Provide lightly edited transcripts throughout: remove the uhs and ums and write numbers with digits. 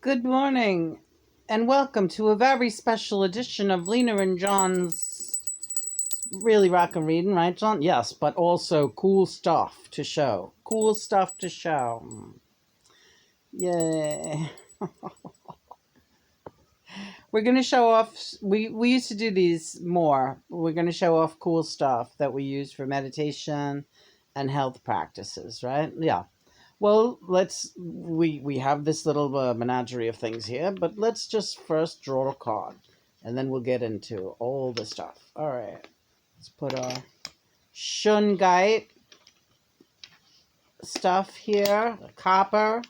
Good morning, and welcome to a very special edition of Lena and John's really rockin' reading, right, John? Yes, but also cool stuff to show. Cool stuff to show. Yay. We're going to show off, we used to do these more. We're going to show off cool stuff that we use for meditation and health practices, right? Yeah. Well, we have this little menagerie of things here, but let's just first draw a card, and then we'll get into all the stuff. All right, let's put our shungite stuff here, copper.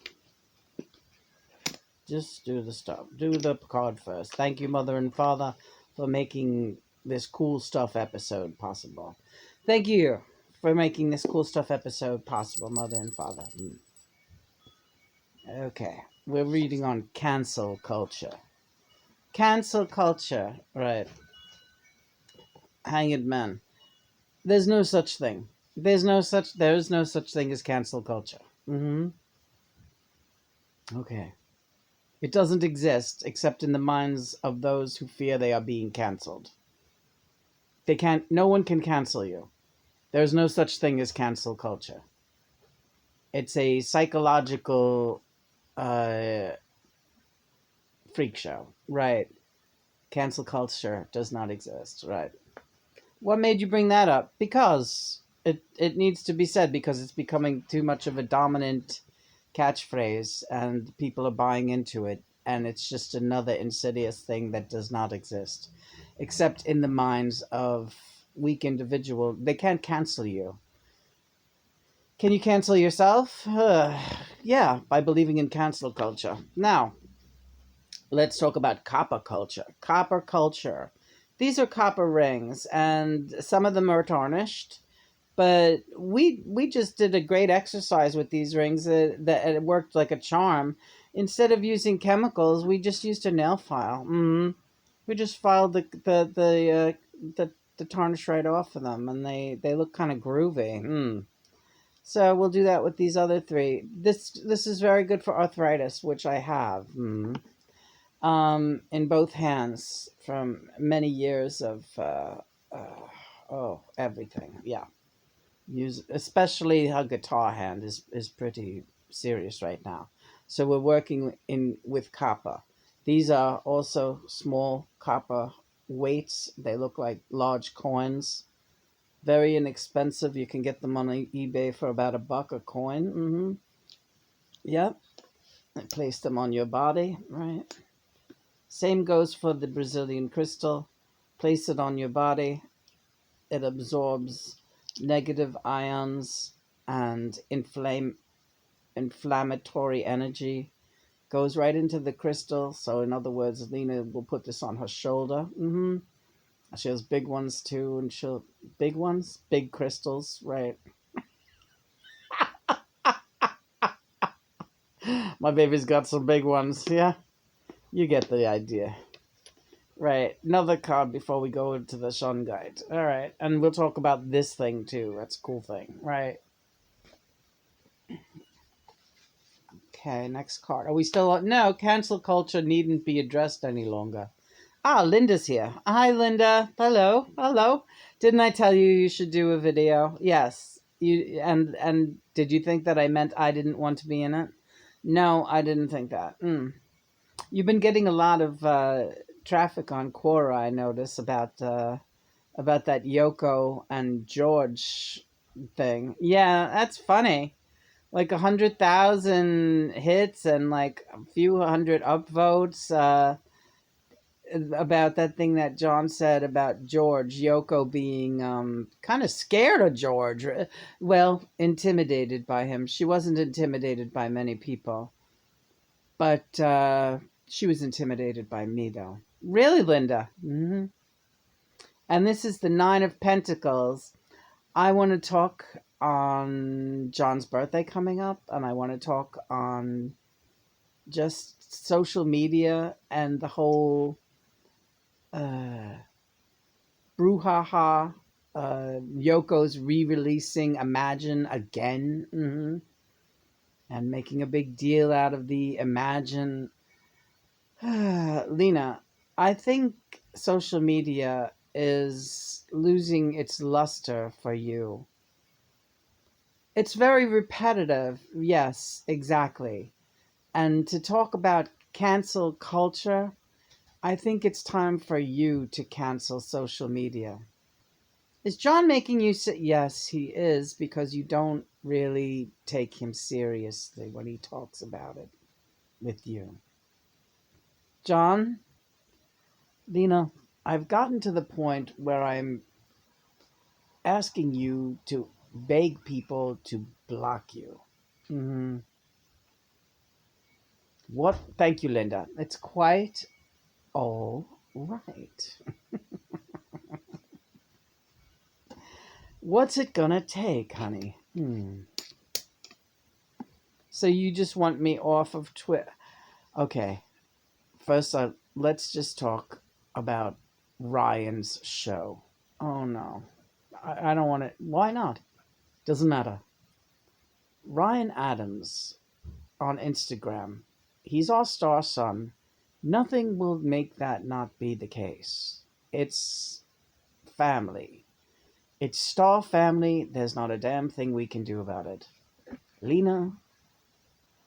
Just do the stuff. Do the card first. Thank you, Mother and Father, for making this cool stuff episode possible. Thank you for making this cool stuff episode possible, Mother and Father. Okay, we're reading on cancel culture. Cancel culture, right? Hanged man. There's no such thing. There's no such thing as cancel culture. Okay. It doesn't exist except in the minds of those who fear they are being canceled. No one can cancel you. There's no such thing as cancel culture. It's a psychological uh, freak show, right? Cancel culture does not exist, right? What made you bring that up? Because it needs to be said, because it's becoming too much of a dominant catchphrase and people are buying into it, and it's just another insidious thing that does not exist except in the minds of weak individual. They can't cancel you. Can you cancel yourself? Yeah, by believing in cancel culture. Now, let's talk about copper culture. Copper culture. These are copper rings, and some of them are tarnished. But we just did a great exercise with these rings that it worked like a charm. Instead of using chemicals, we just used a nail file. We just filed the tarnish right off of them, and they look kind of groovy. So we'll do that with these other three. This is very good for arthritis, which I have. In both hands from many years of everything. Yeah, use especially a guitar hand is pretty serious right now. So we're working in with copper. These are also small copper weights. They look like large coins. Very inexpensive. You can get them on eBay for about $1 a coin. Yep. And place them on your body, right? Same goes for the Brazilian crystal. Place it on your body. It absorbs negative ions and inflammatory energy. Goes right into the crystal. So in other words, Lena will put this on her shoulder. She has big ones too, and big crystals, right? My baby's got some big ones. Yeah, you get the idea. Right. Another card before we go into the Shun Guide. All right. And we'll talk about this thing too. That's a cool thing. Right. Okay. Next card. Are we still on? No, cancel culture needn't be addressed any longer. Ah, Linda's here. Hi, Linda. Hello. Hello. Didn't I tell you you should do a video? Yes. And did you think that I meant I didn't want to be in it? No, I didn't think that. You've been getting a lot of traffic on Quora, I notice, about that Yoko and George thing. Yeah, that's funny. Like 100,000 hits and like a few hundred upvotes about that thing that John said about George. Yoko being kind of scared of George. Well, intimidated by him. She wasn't intimidated by many people, but she was intimidated by me, though. Really, Linda? And this is the Nine of Pentacles. I want to talk on John's birthday coming up, and I want to talk on just social media and the whole brouhaha. Yoko's re-releasing Imagine again, and making a big deal out of the Imagine Lena, I think social media is losing its luster for you. It's very repetitive. Yes, exactly. And to talk about cancel culture, I think it's time for you to cancel social media. Is John making you say yes, he is, because you don't really take him seriously when he talks about it with you. John, Lena, I've gotten to the point where I'm asking you to beg people to block you. Hmm. What? Thank you, Linda. It's quite all right. What's it gonna take, honey? So you just want me off of Twitter? Okay. First, let's just talk about Ryan's show. Oh no, I don't want to. Why not? Doesn't matter. Ryan Adams on Instagram. He's our star son. Nothing will make that not be the case. It's family. It's star family. There's not a damn thing we can do about it. Lena,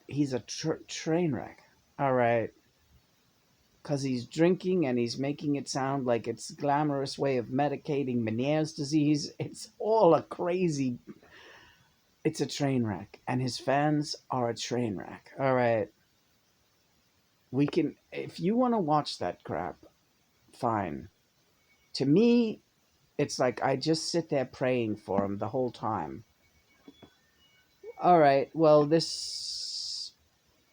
he's a train wreck. All right. Because he's drinking and he's making it sound like it's a glamorous way of medicating Meniere's disease. It's all a crazy. It's a train wreck. And his fans are a train wreck. All right. We can. If you want to watch that crap, fine. To me, it's like I just sit there praying for him the whole time. All right. Well, this.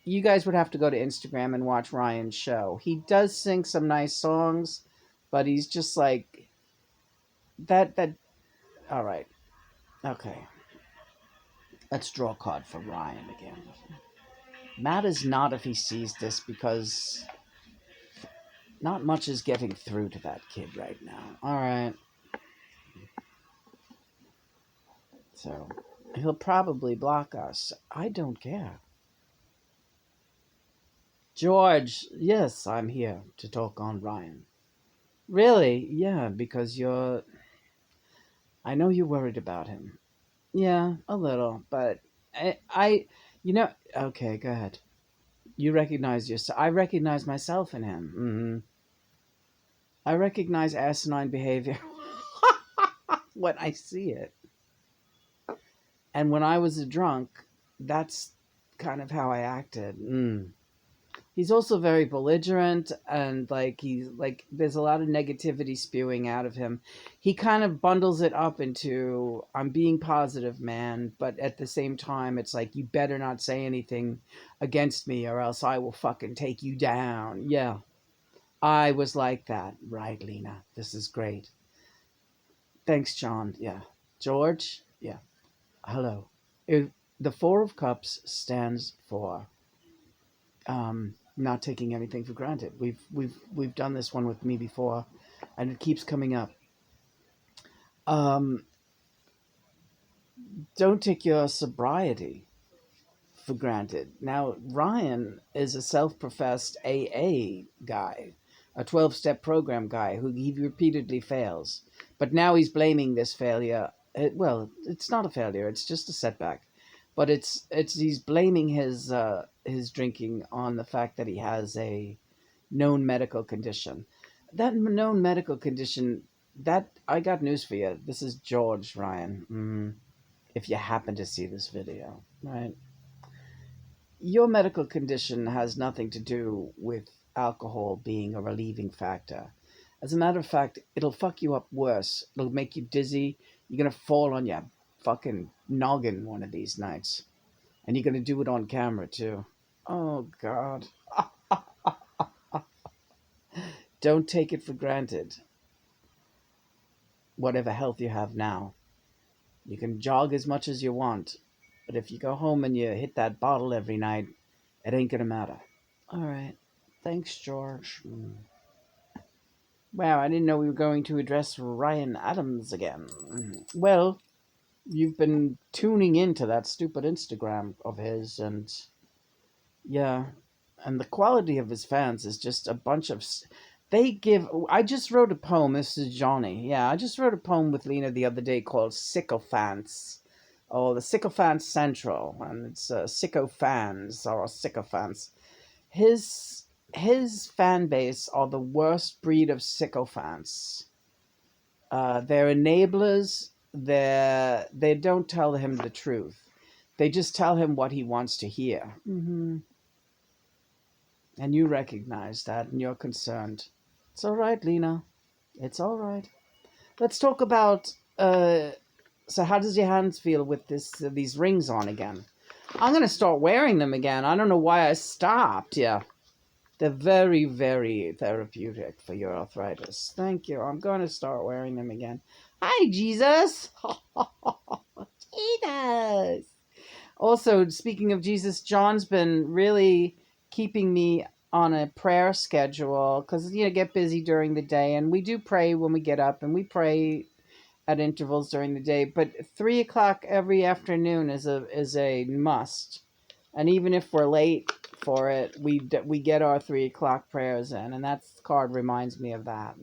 You guys would have to go to Instagram and watch Ryan's show. He does sing some nice songs, but he's just like that. All right. Okay. Let's draw a card for Ryan again. Matters not if he sees this because not much is getting through to that kid right now. All right. So he'll probably block us. I don't care. George, yes, I'm here to talk on Ryan. Really? Yeah, because you're. I know you're worried about him. Yeah, a little, but okay, go ahead. You recognize yourself. I recognize myself in him. I recognize asinine behavior when I see it. And when I was a drunk, that's kind of how I acted. He's also very belligerent and like he's like there's a lot of negativity spewing out of him. He kind of bundles it up into I'm being positive, man, but at the same time it's like you better not say anything against me or else I will fucking take you down. Yeah. I was like that. Right, Lena. This is great. Thanks, John. Yeah. George? Yeah. Hello. It, the Four of Cups stands for not taking anything for granted. We've done this one with me before, and it keeps coming up. Um, don't take your sobriety for granted. Now, Ryan is a self-professed AA guy, a 12-step program guy who he repeatedly fails. But now he's blaming this failure. Well, it's not a failure; it's just a setback. But it's he's blaming his drinking on the fact that he has a known medical condition. That known medical condition. That I got news for you. This is George Ryan. If you happen to see this video, right? Your medical condition has nothing to do with alcohol being a relieving factor. As a matter of fact, it'll fuck you up worse. It'll make you dizzy. You're gonna fall on your fucking noggin one of these nights. And you're gonna do it on camera too. Oh God. Don't take it for granted. Whatever health you have now. You can jog as much as you want. But if you go home and you hit that bottle every night, it ain't gonna matter. All right. Thanks, George. Wow, I didn't know we were going to address Ryan Adams again. Well, you've been tuning into that stupid Instagram of his, and yeah. And the quality of his fans is just a bunch of. They give. I just wrote a poem. This is Johnny. Yeah, I just wrote a poem with Lena the other day called Sycophants. Oh, the Sycophants Central. And it's Sycophants or Sycophants. His fan base are the worst breed of sycophants. They're enablers. They don't tell him the truth. They just tell him what he wants to hear. And you recognize that, and you're concerned. It's all right, Lena. It's all right. Let's talk about. So, how does your hands feel with these rings on again? I'm gonna start wearing them again. I don't know why I stopped. Yeah. They're very, very therapeutic for your arthritis. Thank you. I'm going to start wearing them again. Hi, Jesus. Jesus. Also, speaking of Jesus, John's been really keeping me on a prayer schedule because, get busy during the day. And we do pray when we get up, and we pray at intervals during the day. But 3 o'clock every afternoon is a must. And even if we're late for it, we get our 3 o'clock prayers in, and that card reminds me of that.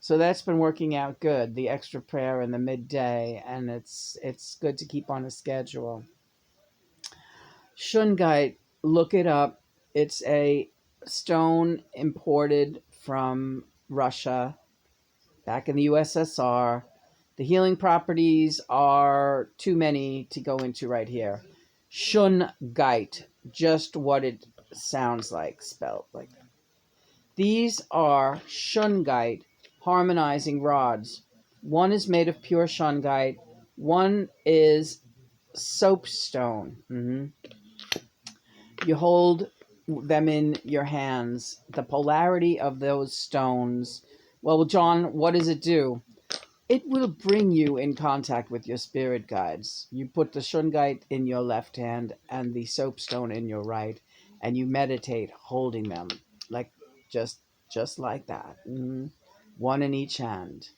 So that's been working out good. The extra prayer in the midday, and it's good to keep on a schedule. Shungite, look it up. It's a stone imported from Russia back in the USSR. The healing properties are too many to go into right here. Shungite, just what it sounds like, spelled like that. These are shungite harmonizing rods. One is made of pure shungite. One is soapstone. You hold them in your hands. The polarity of those stones. Well, John, what does it do? It will bring you in contact with your spirit guides. You put the shungite in your left hand and the soapstone in your right, and you meditate holding them, like just like that. One in each hand.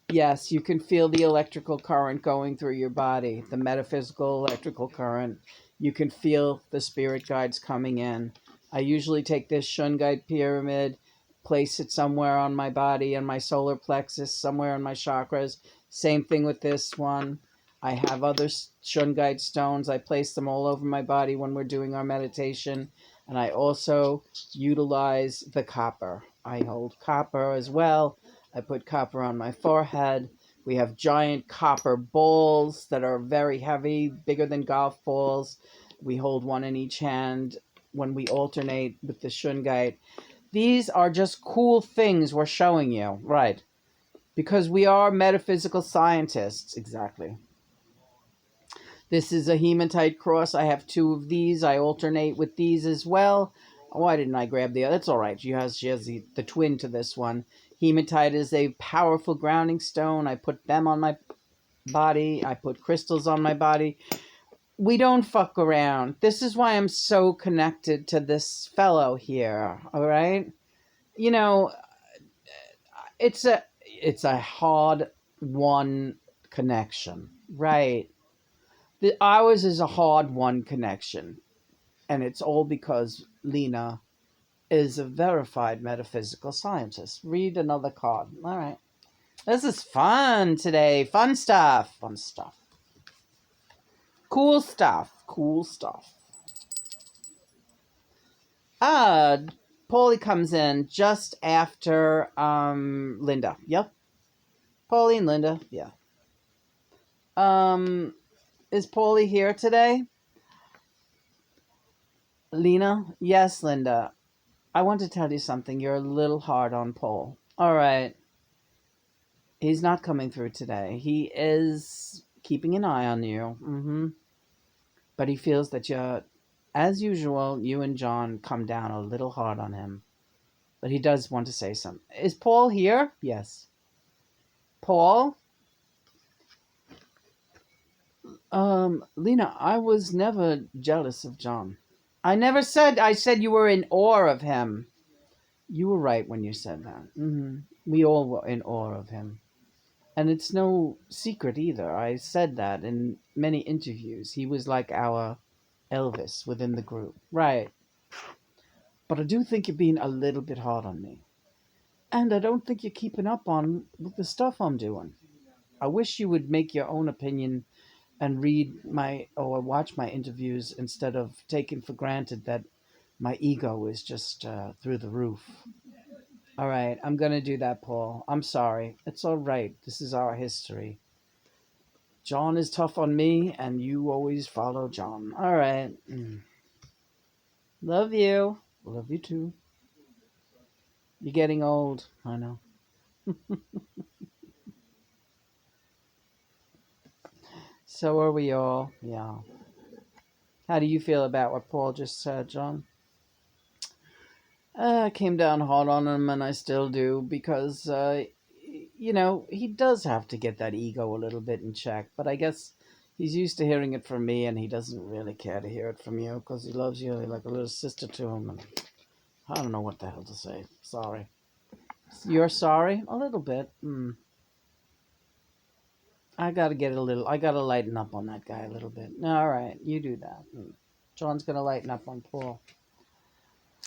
Yes, you can feel the electrical current going through your body, the metaphysical electrical current. You can feel the spirit guides coming in. I usually take this shungite pyramid, place it somewhere on my body and my solar plexus, somewhere in my chakras. Same thing with this one. I have other shungite stones. I place them all over my body when we're doing our meditation. And I also utilize the copper. I hold copper as well. I put copper on my forehead. We have giant copper balls that are very heavy, bigger than golf balls. We hold one in each hand when we alternate with the shungite. These are just cool things we're showing you, right? Because we are metaphysical scientists, exactly. This is a hematite cross. I have 2 of these. I alternate with these as well. Why didn't I grab the other? That's all right. She has the twin to this one. Hematite is a powerful grounding stone. I put them on my body. I put crystals on my body. We don't fuck around. This is why I'm so connected to this fellow here, all right? It's a hard won connection, right? Ours is a hard won connection, and it's all because Lena is a verified metaphysical scientist. Read another card. All right. This is fun today. Fun stuff. Fun stuff. Cool stuff. Cool stuff. Ah, Paulie comes in just after Linda. Yep. Paulie and Linda. Yeah. Is Paulie here today? Lena? Yes, Linda. I want to tell you something. You're a little hard on Paul. All right. He's not coming through today. He is keeping an eye on you. But he feels that as usual, you and John come down a little hard on him. But he does want to say something. Is Paul here? Yes. Paul? Lena, I was never jealous of John. I said you were in awe of him. You were right when you said that. We all were in awe of him. And it's no secret either. I said that in many interviews. He was like our Elvis within the group. Right. But I do think you're being a little bit hard on me. And I don't think you're keeping up on with the stuff I'm doing. I wish you would make your own opinion and read my or watch my interviews instead of taking for granted that my ego is just through the roof. All right, I'm going to do that, Paul. I'm sorry. It's all right. This is our history. John is tough on me, and you always follow John. All right. Love you. Love you too. You're getting old. I know. So are we all. Yeah. How do you feel about what Paul just said, John? I came down hard on him, and I still do, because, he does have to get that ego a little bit in check. But I guess he's used to hearing it from me, and he doesn't really care to hear it from you because he loves you like a little sister to him. And I don't know what the hell to say. Sorry. You're sorry? A little bit. I gotta get a little. I gotta lighten up on that guy a little bit. All right, you do that. John's gonna lighten up on Paul.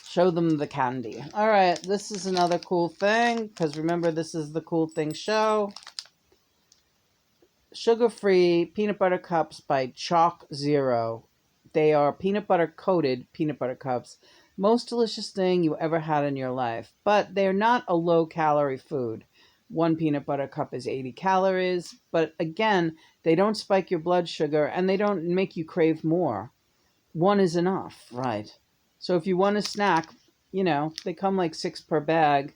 Show them the candy. All right, this is another cool thing, because remember, this is the Cool Thing Show. Sugar-free peanut butter cups by Chalk Zero. They are peanut butter coated peanut butter cups. Most delicious thing you ever had in your life. But they're not a low-calorie food. One peanut butter cup is 80 calories. But again, they don't spike your blood sugar, and they don't make you crave more. One is enough, right? So if you want a snack, they come like 6 per bag.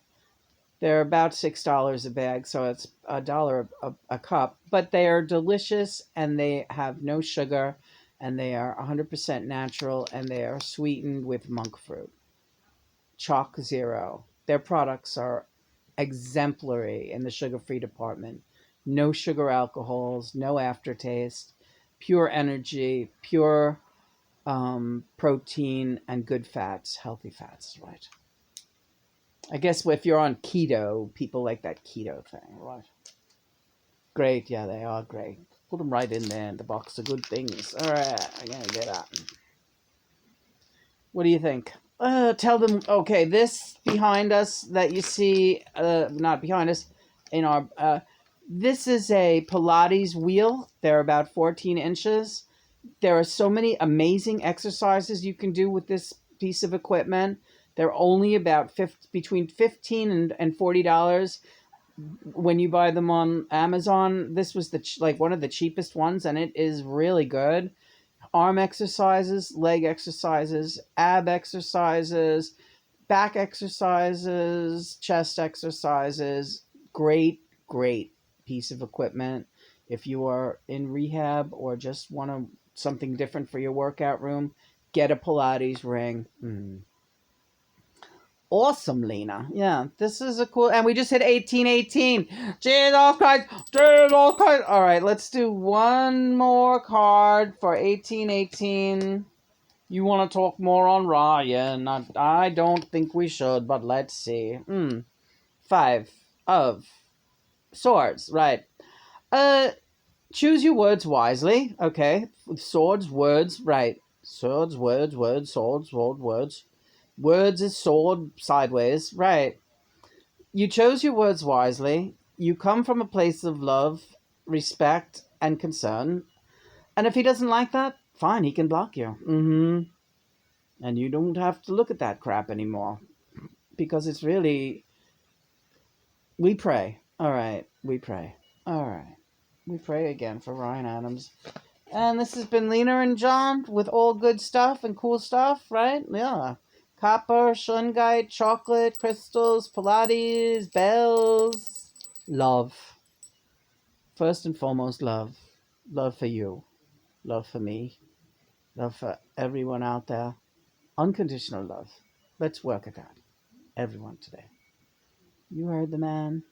They're about $6 a bag, so it's $1 a cup. But they are delicious, and they have no sugar, and they are 100% natural, and they are sweetened with monk fruit. Chalk Zero. Their products are exemplary in the sugar-free department. No sugar alcohols, no aftertaste, pure energy, pure protein, and good fats, healthy fats, right? I guess if you're on keto, people like that keto thing, right? Great, yeah, they are great. Put them right in there in the box of good things. All right, I'm gonna get that. What do you think? Tell them. Okay, this behind us that you see, not behind us, in our. This is a Pilates wheel. They're about 14 inches. There are so many amazing exercises you can do with this piece of equipment. They're only about between $15 and $40 when you buy them on Amazon. This was like one of the cheapest ones, and it is really good. Arm exercises, leg exercises, ab exercises, back exercises, chest exercises. Great, great piece of equipment. If you are in rehab or just want something different for your workout room, get a Pilates ring. Awesome, Lena. Yeah, this is a cool. And we just hit 1818. Jesus Christ. Jesus Christ. All right, let's do one more card for 1818. You want to talk more on Ryan? I don't think we should, but let's see. 5 of swords, right. Choose your words wisely, okay? Swords, words, right. Swords, words, swords, words. Words is sword sideways, right. You chose your words wisely. You come from a place of love, respect, and concern. And if he doesn't like that, fine, he can block you. And you don't have to look at that crap anymore. Because it's really... We pray. All right, we pray. All right. We pray again for Ryan Adams. And this has been Lena and John with all good stuff and cool stuff, right? Yeah. Copper, shungite, chocolate, crystals, Pilates, bells. Love. First and foremost, love. Love for you. Love for me. Love for everyone out there. Unconditional love. Let's work at that. Everyone today. You heard the man.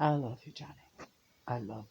I love you, Johnny. I love